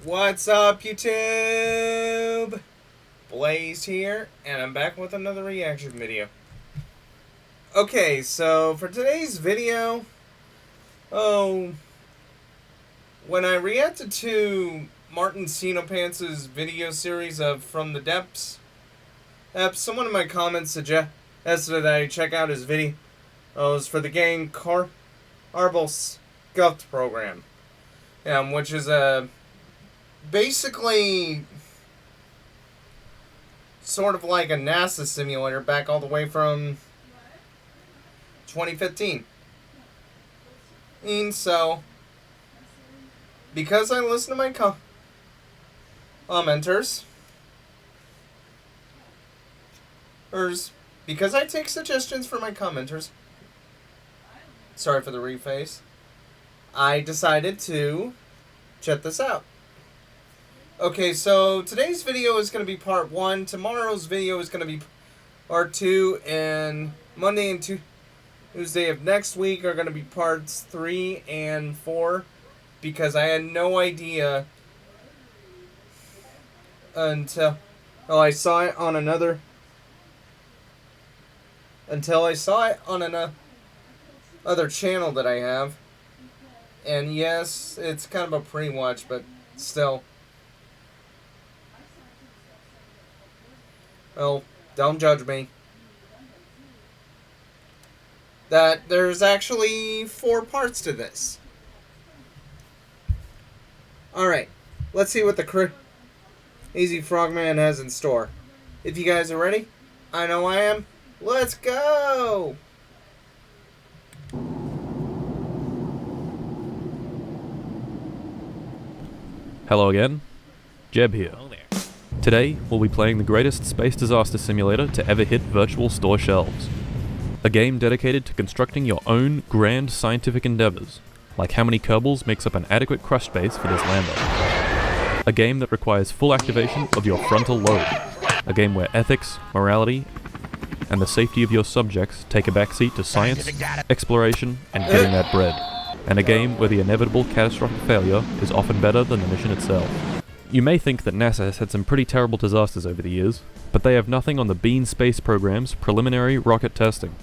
What's up, YouTube? Blaze here, and I'm back with another reaction video. Okay, so for today's video, when I reacted to Martin Sinopants's video series of From the Depths, someone in my comments suggested that I check out his videos for the game Kerbal Scuffed program, which is basically sort of like a NASA simulator back all the way from 2015. And so, because I listen to my commenters, because I take suggestions from my commenters, sorry for the reface, I decided to check this out. Okay, so today's video is going to be part 1, tomorrow's video is going to be part 2, and Monday and Tuesday of next week are going to be parts 3 and 4, because I had no idea until I saw it on another channel that I have. And yes, it's kind of a pre-watch, but still. Well, don't judge me. That there's actually 4 parts to this. Alright, let's see what the Crazy Frogman has in store. If you guys are ready, I know I am. Let's go! Hello again, Jeb here. Today, we'll be playing the greatest space disaster simulator to ever hit virtual store shelves. A game dedicated to constructing your own grand scientific endeavors, like how many Kerbals makes up an adequate crush space for this lander. A game that requires full activation of your frontal lobe. A game where ethics, morality, and the safety of your subjects take a backseat to science, exploration, and getting that bread. And a game where the inevitable catastrophic failure is often better than the mission itself. You may think that NASA has had some pretty terrible disasters over the years, but they have nothing on the Bean space program's preliminary rocket testing.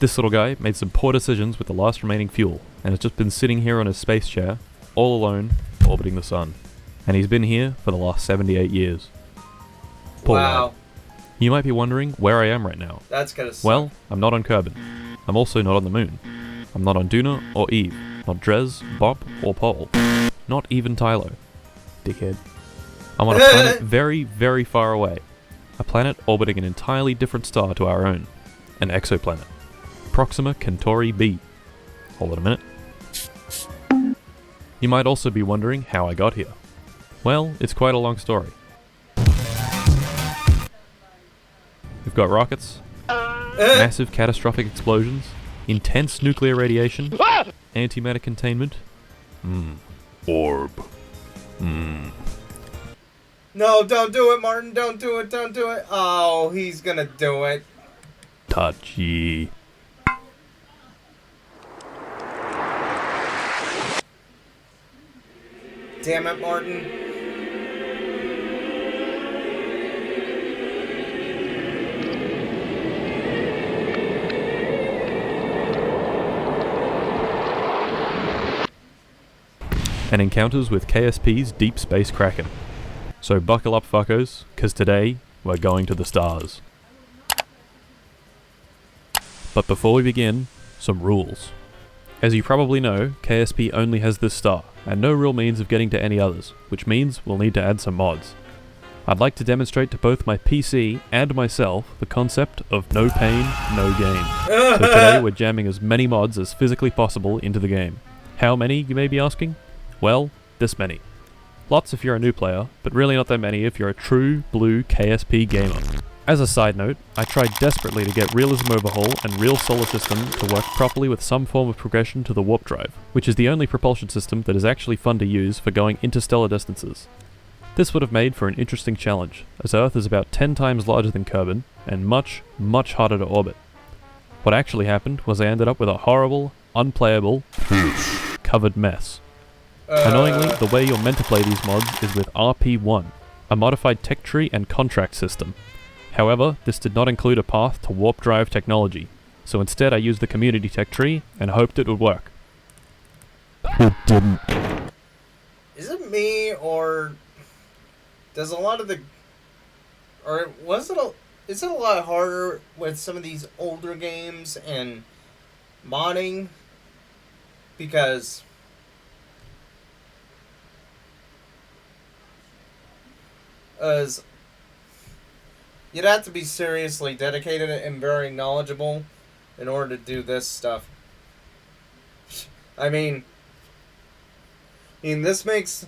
This little guy made some poor decisions with the last remaining fuel, and has just been sitting here on his space chair, all alone, orbiting the sun. And he's been here for the last 78 years. Poor wow. guy. You might be wondering where I am right now. That's gonna suck. Well, I'm not on Kerbal. I'm also not on the moon. I'm not on Duna or Eve. Not Drez, Bop, or Pol. Not even Tylo. Dickhead. I'm on a planet very, very far away. A planet orbiting an entirely different star to our own. An exoplanet. Proxima Centauri b. Hold on a minute. You might also be wondering how I got here. Well, it's quite a long story. We've got rockets, massive catastrophic explosions, intense nuclear radiation, antimatter containment, orb. No, don't do it, Martin. Don't do it. Don't do it. Oh, he's gonna do it. Touchy. Damn it, Martin. And encounters with KSP's Deep Space Kraken. So buckle up, fuckos, cause today we're going to the stars. But before we begin, some rules. As you probably know, KSP only has this star, and no real means of getting to any others, which means we'll need to add some mods. I'd like to demonstrate to both my PC and myself the concept of no pain, no gain. So today we're jamming as many mods as physically possible into the game. How many, you may be asking? Well, this many. Lots if you're a new player, but really not that many if you're a true blue KSP gamer. As a side note, I tried desperately to get Realism Overhaul and Real Solar System to work properly with some form of progression to the warp drive, which is the only propulsion system that is actually fun to use for going interstellar distances. This would have made for an interesting challenge, as Earth is about 10 times larger than Kerbal, and much, much harder to orbit. What actually happened was I ended up with a horrible, unplayable, covered mess. Annoyingly, the way you're meant to play these mods is with RP1, a modified tech tree and contract system. However, this did not include a path to warp drive technology, so instead I used the community tech tree and hoped it would work. It didn't. Is it me, or does a lot of the... Or was it a... Is it a lot harder with some of these older games and modding? Because... As you'd have to be seriously dedicated and very knowledgeable in order to do this stuff. I mean, this makes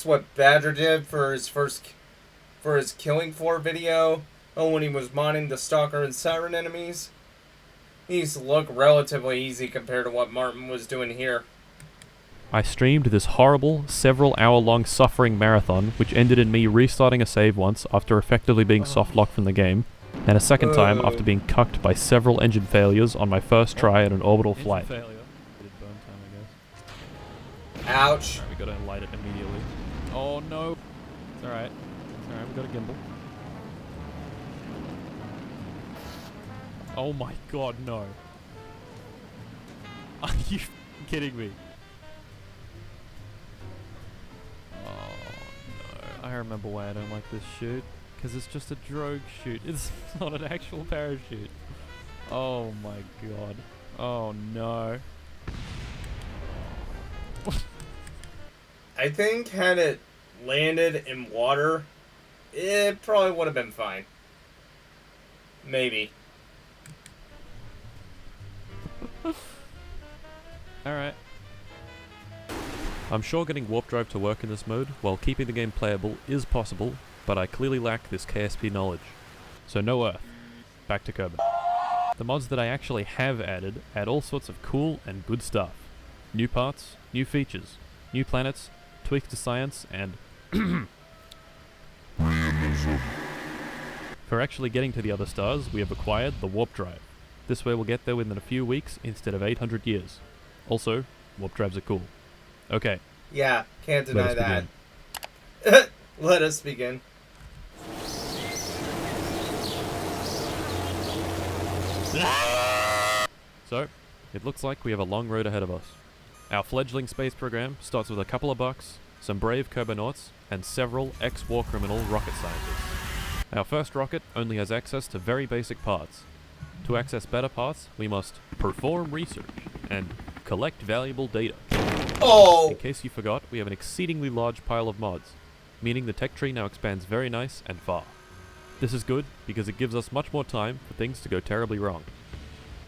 what Badger did for his Killing Floor video. Oh, when he was modding the Stalker and Siren enemies. These look relatively easy compared to what Martin was doing here. I streamed this horrible, several-hour-long suffering marathon, which ended in me restarting a save once after effectively being soft-locked from the game, and a second time after being cucked by several engine failures on my first try at an orbital flight. Ouch. Right, we gotta light it immediately. Oh no! It's alright. It's alright, we got a gimbal. Oh my god, no. Are you kidding me? I remember why I don't like this shoot. Because it's just a drogue shoot. It's not an actual parachute. Oh my god. Oh no. I think had it landed in water, it probably would have been fine. Maybe. Alright. I'm sure getting warp drive to work in this mode while keeping the game playable is possible, but I clearly lack this KSP knowledge. So no Earth. Back to Kerbal. The mods that I actually have added add all sorts of cool and good stuff. New parts, new features, new planets, tweaks to science, and for actually getting to the other stars, we have acquired the warp drive. This way we'll get there within a few weeks instead of 800 years. Also, warp drives are cool. Okay. Yeah, can't deny that. Let us begin. So, it looks like we have a long road ahead of us. Our fledgling space program starts with a couple of bucks, some brave Kerbonauts, and several ex-war criminal rocket scientists. Our first rocket only has access to very basic parts. To access better parts, we must perform research and collect valuable data. Oh! In case you forgot, we have an exceedingly large pile of mods, meaning the tech tree now expands very nice and far. This is good because it gives us much more time for things to go terribly wrong.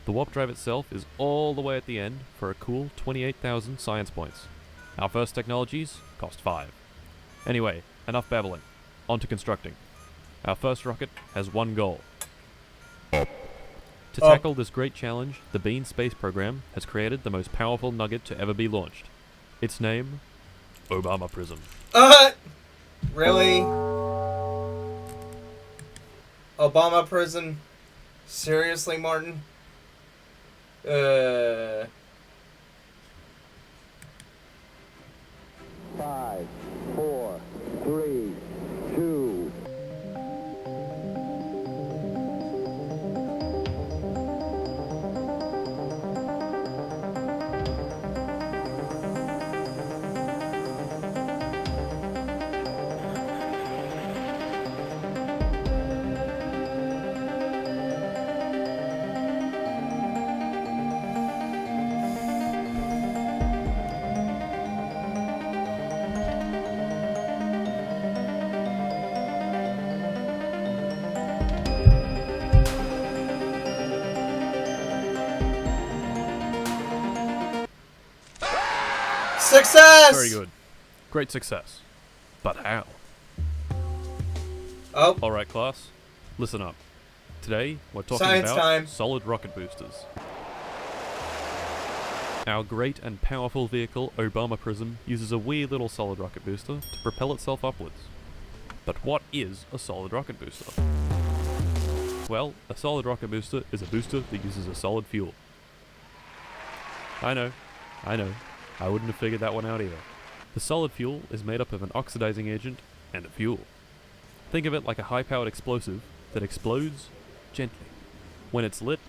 The warp drive itself is all the way at the end for a cool 28,000 science points. Our first technologies cost 5. Anyway, enough babbling. On to constructing. Our first rocket has one goal. To tackle this great challenge, the Bean space program has created the most powerful nugget to ever be launched. Its name, Obama Prism. Really? Obama Prism? Seriously, Martin? 5, 4, 3, 2. Success! Very good. Great success. But how? Oh, Alright class, listen up. Today, we're talking Science about time. solid rocket boosters. Our great and powerful vehicle, Obama Prism, uses a weird little solid rocket booster to propel itself upwards. But what is a solid rocket booster? Well, a solid rocket booster is a booster that uses a solid fuel. I know. I wouldn't have figured that one out either. The solid fuel is made up of an oxidizing agent and a fuel. Think of it like a high-powered explosive that explodes gently. When it's lit,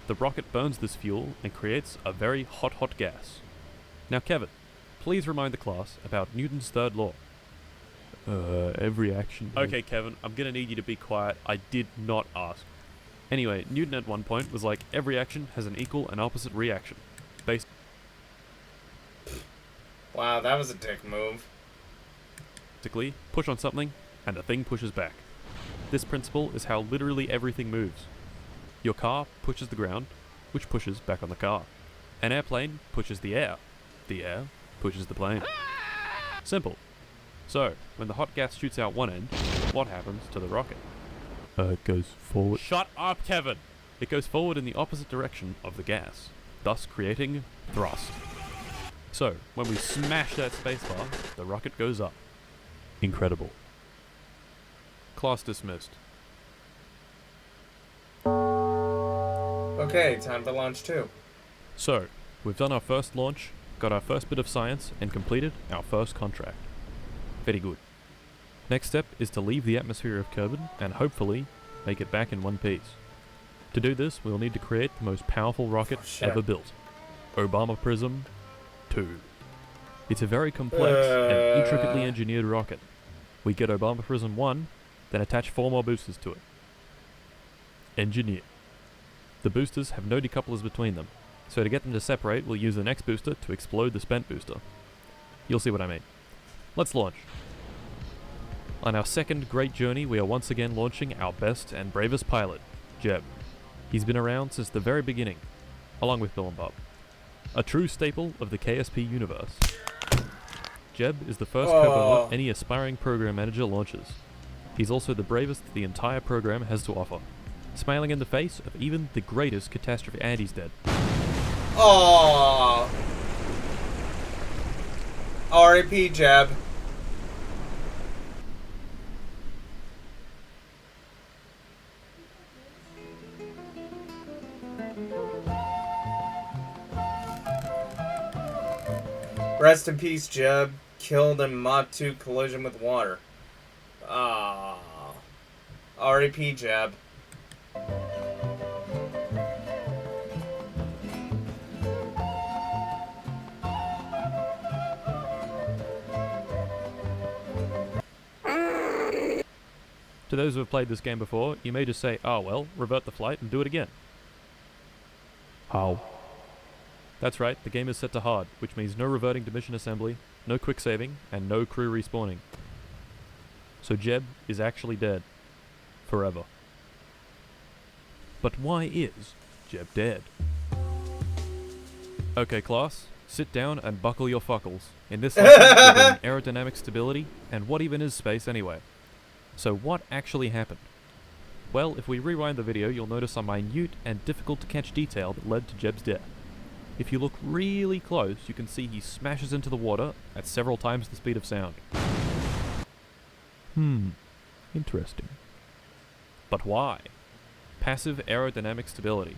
the rocket burns this fuel and creates a very hot gas. Now Kevin, please remind the class about Newton's third law. Every action... Okay Kevin, I'm gonna need you to be quiet. I did not ask. Anyway, Newton at one point was like, every action has an equal and opposite reaction. Wow, that was a dick move. Basically, push on something, and the thing pushes back. This principle is how literally everything moves. Your car pushes the ground, which pushes back on the car. An airplane pushes the air pushes the plane. Simple. So, when the hot gas shoots out one end, what happens to the rocket? It goes forward. Shut up, Kevin! It goes forward in the opposite direction of the gas, thus creating thrust. So, when we smash that spacebar, the rocket goes up. Incredible. Class dismissed. Okay, time for launch 2. So, we've done our first launch, got our first bit of science, and completed our first contract. Very good. Next step is to leave the atmosphere of Kerbal and hopefully make it back in one piece. To do this, we'll need to create the most powerful rocket ever built. Obama Prism 2. It's a very complex and intricately engineered rocket. We get Obama Prism 1, then attach 4 more boosters to it. Engineer. The boosters have no decouplers between them, so to get them to separate, we'll use the next booster to explode the spent booster. You'll see what I mean. Let's launch. On our second great journey, we are once again launching our best and bravest pilot, Jeb. He's been around since the very beginning, along with Bill and Bob. A true staple of the KSP universe. Jeb is the first Kerbal any aspiring program manager launches. He's also the bravest the entire program has to offer, smiling in the face of even the greatest catastrophe, and he's dead. Aww. R.I.P. Jeb. Rest in peace, Jeb. Killed in Mod 2 collision with water. Ah. R.I.P. Jeb. To those who have played this game before, you may just say, oh well, revert the flight and do it again. How? That's right, the game is set to hard, which means no reverting to mission assembly, no quick saving, and no crew respawning. So Jeb is actually dead. Forever. But why is Jeb dead? Okay class, sit down and buckle your fuckles. In this lesson, we're doing aerodynamic stability, and what even is space anyway? So what actually happened? Well, if we rewind the video, you'll notice a minute and difficult to catch detail that led to Jeb's death. If you look really close, you can see he smashes into the water at several times the speed of sound. Interesting. But why? Passive aerodynamic stability.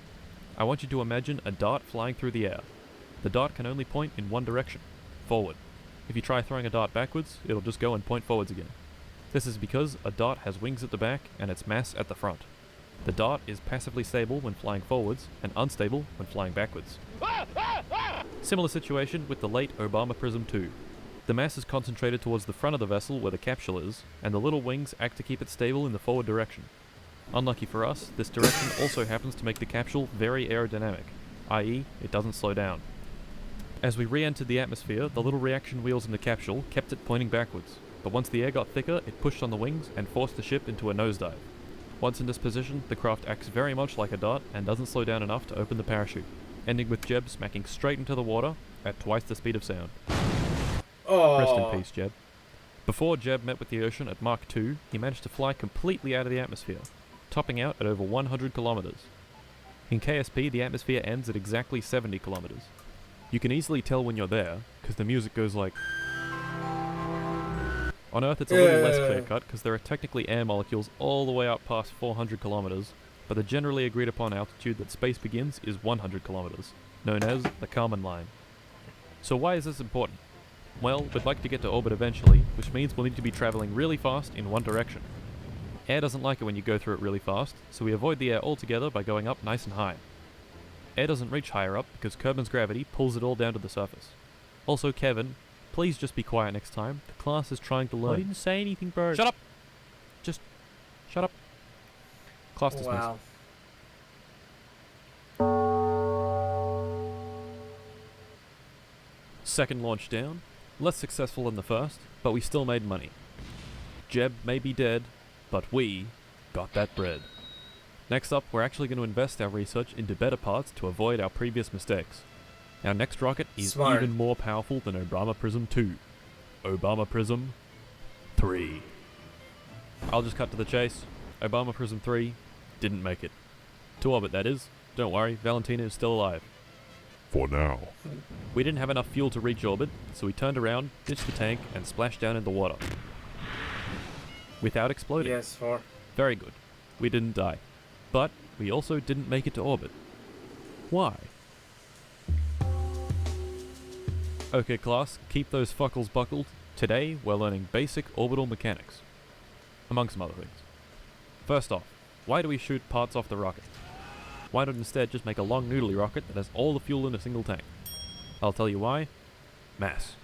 I want you to imagine a dart flying through the air. The dart can only point in one direction, forward. If you try throwing a dart backwards, it'll just go and point forwards again. This is because a dart has wings at the back and its mass at the front. The dart is passively stable when flying forwards and unstable when flying backwards. Similar situation with the late Obama Prism 2. The mass is concentrated towards the front of the vessel where the capsule is, and the little wings act to keep it stable in the forward direction. Unlucky for us, this direction also happens to make the capsule very aerodynamic, i.e. it doesn't slow down. As we re-entered the atmosphere, the little reaction wheels in the capsule kept it pointing backwards, but once the air got thicker, it pushed on the wings and forced the ship into a nosedive. Once in this position, the craft acts very much like a dart and doesn't slow down enough to open the parachute, ending with Jeb smacking straight into the water at twice the speed of sound. Rest in peace, Jeb. Before Jeb met with the ocean at Mach 2, he managed to fly completely out of the atmosphere, topping out at over 100 kilometers. In KSP, the atmosphere ends at exactly 70 kilometers. You can easily tell when you're there, because the music goes like... On Earth it's a little less clear-cut, because there are technically air molecules all the way up past 400 kilometers, but the generally agreed upon altitude that space begins is 100 kilometers, known as the Kármán line. So why is this important? Well, we'd like to get to orbit eventually, which means we'll need to be traveling really fast in one direction. Air doesn't like it when you go through it really fast, so we avoid the air altogether by going up nice and high. Air doesn't reach higher up because Kerbal's gravity pulls it all down to the surface. Also, Kevin, please just be quiet next time. The class is trying to learn. I didn't say anything, bro. Shut up! Just shut up. Class dismissed. Wow. Second launch down. Less successful than the first, but we still made money. Jeb may be dead, but we got that bread. Next up, we're actually going to invest our research into better parts to avoid our previous mistakes. Our next rocket is Smart. even more powerful than Obama Prism 2. Obama Prism 3. I'll just cut to the chase. Obama Prism 3 didn't make it. To orbit, that is. Don't worry, Valentina is still alive. For now. We didn't have enough fuel to reach orbit, so we turned around, ditched the tank, and splashed down in the water. Without exploding. Yes, for. Very good. We didn't die. But we also didn't make it to orbit. Why? Okay class, keep those fuckles buckled. Today we're learning basic orbital mechanics. Among some other things. First off, why do we shoot parts off the rocket? Why not instead just make a long noodly rocket that has all the fuel in a single tank? I'll tell you why. Mass.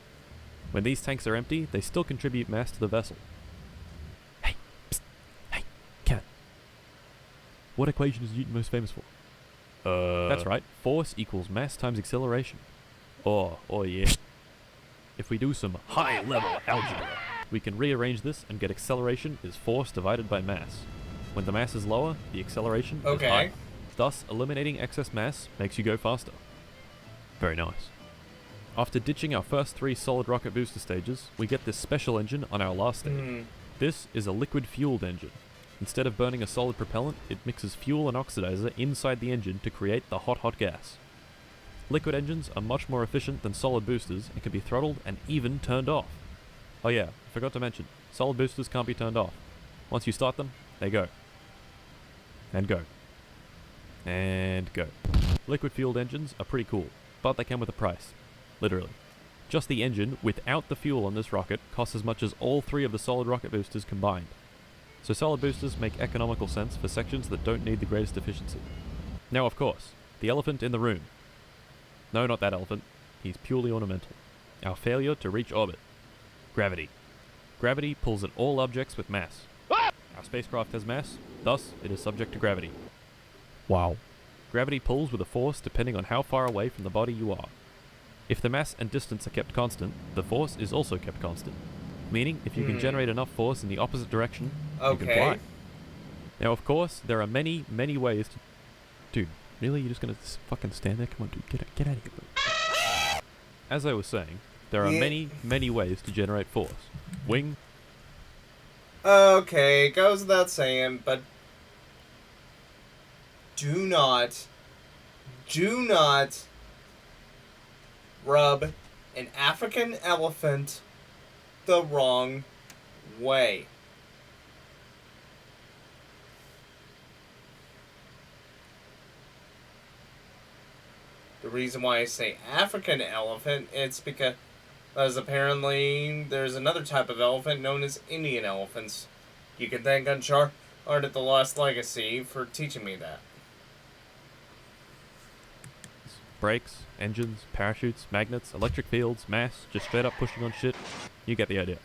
When these tanks are empty, they still contribute mass to the vessel. Hey, psst, hey, Kevin. What equation is Newton most famous for? That's right, force equals mass times acceleration. Oh yeah. If we do some high-level algebra, we can rearrange this and get acceleration is force divided by mass. When the mass is lower, the acceleration is high. Thus, eliminating excess mass makes you go faster. Very nice. After ditching our first 3 solid rocket booster stages, we get this special engine on our last stage. This is a liquid-fueled engine. Instead of burning a solid propellant, it mixes fuel and oxidizer inside the engine to create the hot gas. Liquid engines are much more efficient than solid boosters and can be throttled and even turned off. Oh yeah, I forgot to mention, solid boosters can't be turned off. Once you start them, they go. And go. And go. Liquid-fueled engines are pretty cool, but they come with a price. Literally. Just the engine, without the fuel on this rocket, costs as much as all 3 of the solid rocket boosters combined. So solid boosters make economical sense for sections that don't need the greatest efficiency. Now of course, the elephant in the room. No, not that elephant. He's purely ornamental. Our failure to reach orbit. Gravity. Gravity pulls at all objects with mass. Our spacecraft has mass, thus it is subject to gravity. Wow. Gravity pulls with a force depending on how far away from the body you are. If the mass and distance are kept constant, the force is also kept constant. Meaning, if you can generate enough force in the opposite direction, you can fly. Now, of course, there are many ways to... Dude, really? You're just gonna fucking stand there? Come on, dude, get out of here, bro. As I was saying, there are many ways to generate force. Wing. Okay, goes without saying, but do not rub an African elephant the wrong way. The reason why I say African elephant, it's because apparently there's another type of elephant known as Indian elephants. You can thank Uncharted at the Lost Legacy for teaching me that. Brakes, engines, parachutes, magnets, electric fields, mass, just straight up pushing on shit. You get the idea.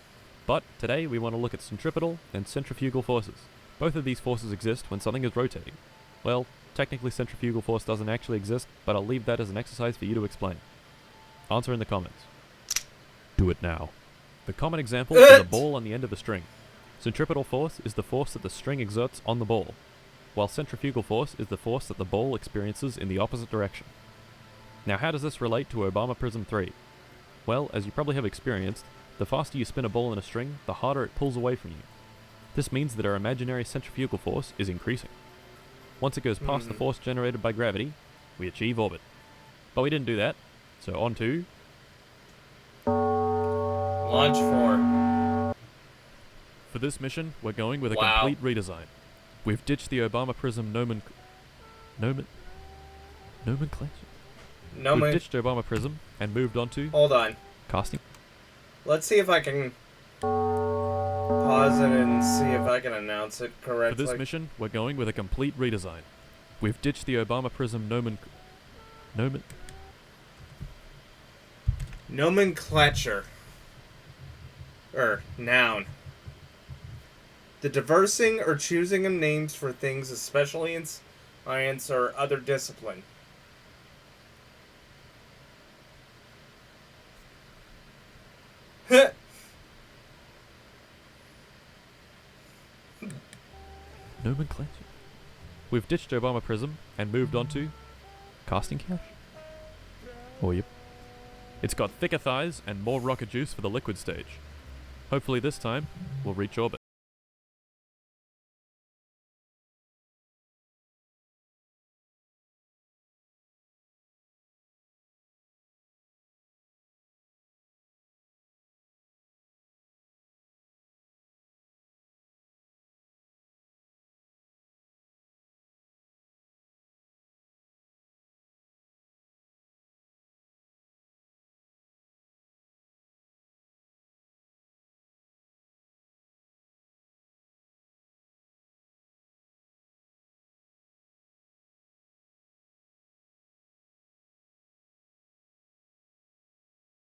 But today we want to look at centripetal and centrifugal forces. Both of these forces exist when something is rotating. Well, technically centrifugal force doesn't actually exist, but I'll leave that as an exercise for you to explain. Answer in the comments. Do it now. The common example is a ball on the end of a string. Centripetal force is the force that the string exerts on the ball, while centrifugal force is the force that the ball experiences in the opposite direction. Now how does this relate to Obama Prism 3? Well, as you probably have experienced, the faster you spin a ball in a string, the harder it pulls away from you. This means that our imaginary centrifugal force is increasing. Once it goes past the force generated by gravity, we achieve orbit. But we didn't do that, so on to... Launch 4. For this mission, we're going with a complete redesign. We've ditched the Obama Prism nomenclature. We've ditched Obama Prism and moved on to... Hold on. Casting. Let's see if I can pause it and see if I can announce it For correctly. this mission, we're going with a complete redesign. We've ditched the Obama Prism Nomenclature. Noun. The diversing or choosing of names for things, especially in science or other discipline. nomenclature. We've ditched Obama Prism and moved on to casting couch. Oh, yep. It's got thicker thighs and more rocket juice for the liquid stage. Hopefully this time, we'll reach orbit.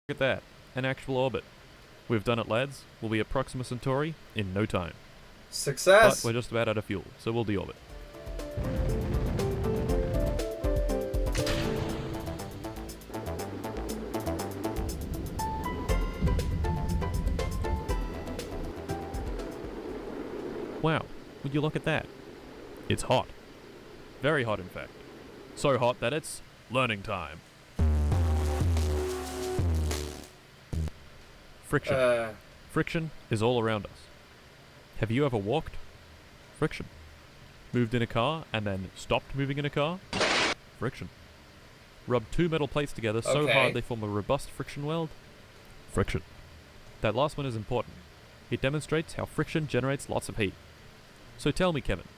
Look at that, an actual orbit. We've done it, lads. We'll be at Proxima Centauri in no time. Success! But we're just about out of fuel, so we'll deorbit. Wow, would you look at that? It's hot. Very hot, in fact. So hot that it's learning time. Friction. Friction is all around us. Have you ever walked? Friction. Moved in a car and then stopped moving in a car? Friction. Rubbed two metal plates together so Okay. hard they form a robust friction weld? Friction. That last one is important. It demonstrates how friction generates lots of heat. So tell me, Kevin,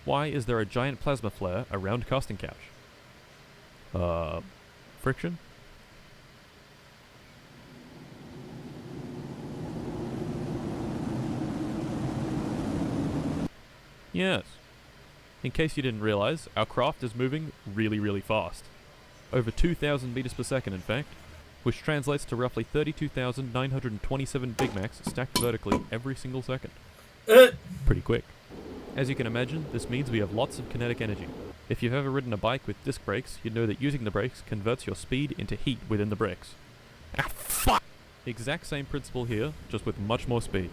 why is there a giant plasma flare around casting couch? Friction? Yes. In case you didn't realize, our craft is moving really, really fast. Over 2,000 meters per second, in fact, which translates to roughly 32,927 Big Macs stacked vertically every single second. Pretty quick. As you can imagine, this means we have lots of kinetic energy. If you've ever ridden a bike with disc brakes, you'd know that using the brakes converts your speed into heat within the brakes. Ah, fuck! Exact same principle here, just with much more speed.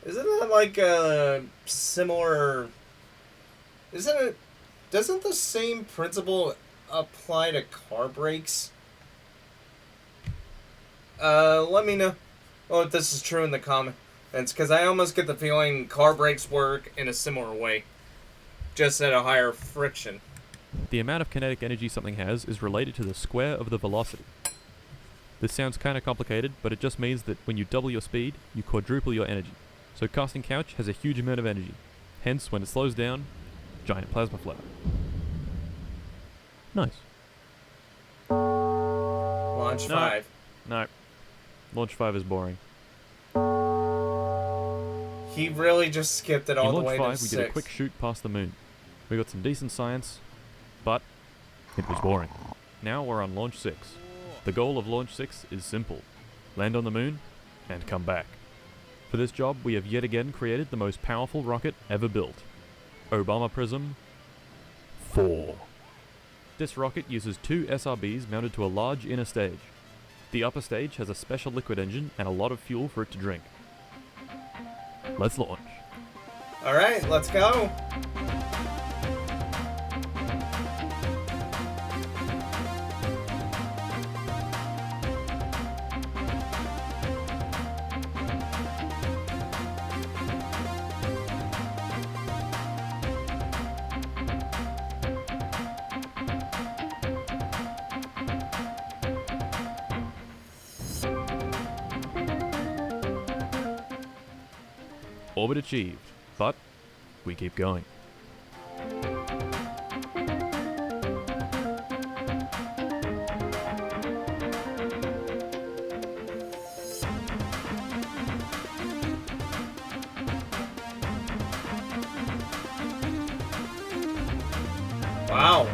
Isn't that like a similar... Doesn't the same principle apply to car brakes? Let me know if this is true in the comments, because I almost get the feeling car brakes work in a similar way, just at a higher friction. The amount of kinetic energy something has is related to the square of the velocity. This sounds kinda complicated, but it just means that when you double your speed, you quadruple your energy. So casting couch has a huge amount of energy. Hence, when it slows down, giant plasma flare. Nice. Launch No. 5. No. Launch 5 is boring. He really just skipped it all In the Launch way 5, to we 6. did a quick shoot past the moon. We got some decent science, but it was boring. Now we're on Launch 6. The goal of Launch 6 is simple. Land on the moon, and come back. For this job, we have yet again created the most powerful rocket ever built. Obama Prism 4. This rocket uses two SRBs mounted to a large inner stage. The upper stage has a special liquid engine and a lot of fuel for it to drink. Let's launch. Alright, let's go. Orbit achieved, but we keep going. Wow.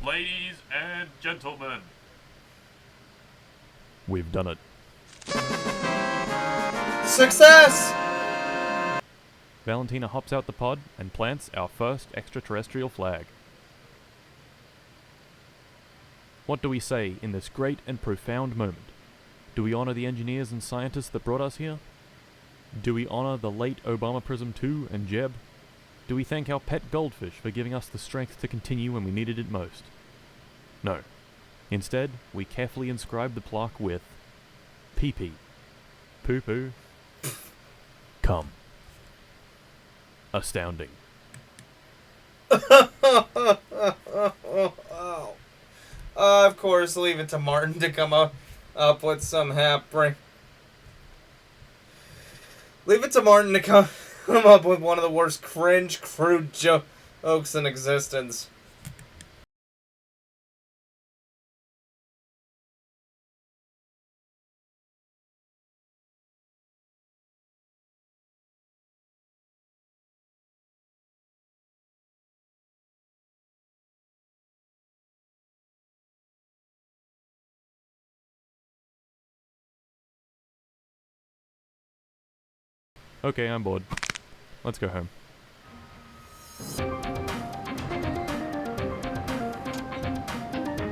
Ladies and gentlemen, we've done it. Success! Valentina hops out the pod and plants our first extraterrestrial flag. What do we say in this great and profound moment? Do we honor the engineers and scientists that brought us here? Do we honor the late Obama Prism 2 and Jeb? Do we thank our pet goldfish for giving us the strength to continue when we needed it most? No. Instead, we carefully inscribe the plaque with pee-pee, poo-poo, come. Astounding. Of course, leave it to Martin to come up with some Leave it to Martin to come up with one of the worst cringe, crude jokes in existence. Okay, I'm bored. Let's go home.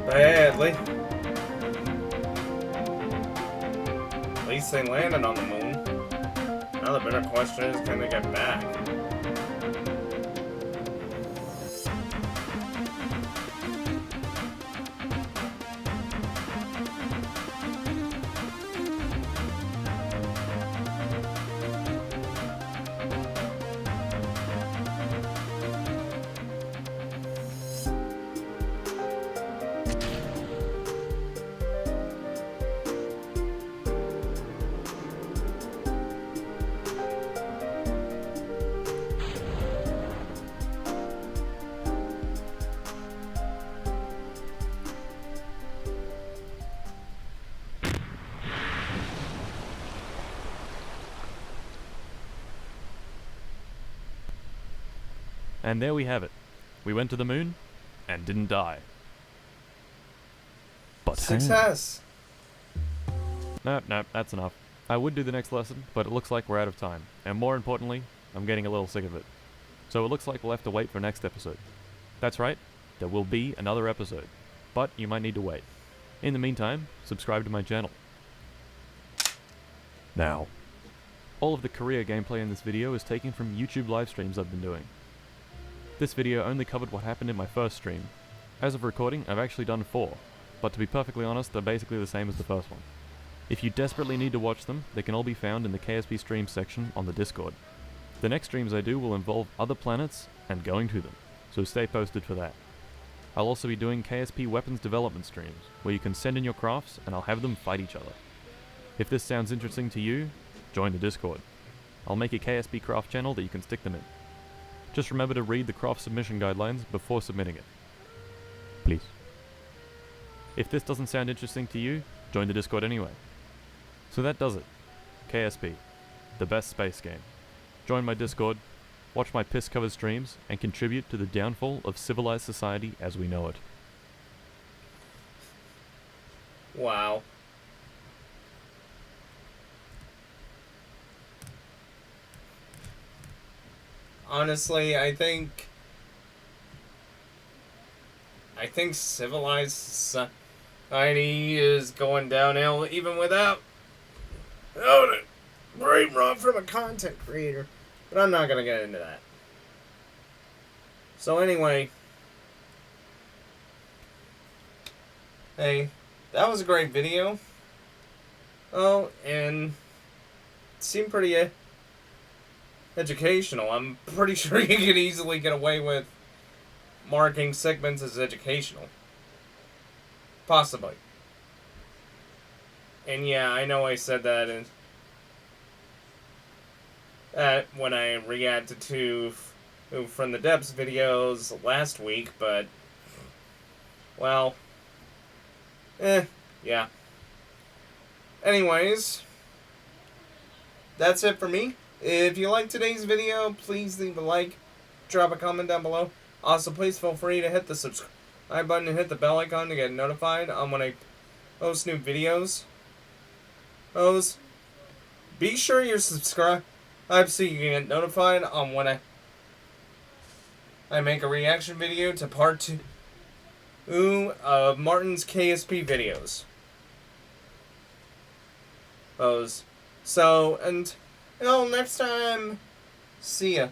Badly. At least they landed on the moon. Now the better question is, can they get back? And there we have it. We went to the moon and didn't die. But Success! Nope, that's enough. I would do the next lesson, but it looks like we're out of time. And more importantly, I'm getting a little sick of it. So it looks like we'll have to wait for next episode. That's right, there will be another episode. But you might need to wait. In the meantime, subscribe to my channel. Now. All of the career gameplay in this video is taken from YouTube live streams I've been doing. This video only covered what happened in my first stream. As of recording, I've actually done 4, but to be perfectly honest, they're basically the same as the first one. If you desperately need to watch them, they can all be found in the KSP streams section on the Discord. The next streams I do will involve other planets and going to them, so stay posted for that. I'll also be doing KSP weapons development streams, where you can send in your crafts and I'll have them fight each other. If this sounds interesting to you, join the Discord. I'll make a KSP craft channel that you can stick them in. Just remember to read the craft submission guidelines before submitting it. Please. If this doesn't sound interesting to you, join the Discord anyway. So that does it. KSP. The best space game. Join my Discord, watch my piss-covered streams, and contribute to the downfall of civilized society as we know it. Wow. Honestly, I think civilized society is going downhill even without it. Brain rot from a content creator. But I'm not gonna get into that. So anyway, hey, that was a great video. Oh, and it seemed pretty educational. I'm pretty sure you could easily get away with marking segments as educational. Possibly. And yeah, I know I said that when I reacted to From the Depths videos last week, but, well, yeah. Anyways, that's it for me. If you liked today's video, please leave a like, drop a comment down below. Also, please feel free to hit the subscribe button and hit the bell icon to get notified on when I post new videos. Be sure you're subscribed so you can get notified on when I make a reaction video to part 2 of Martin's KSP videos. So, until next time, see ya.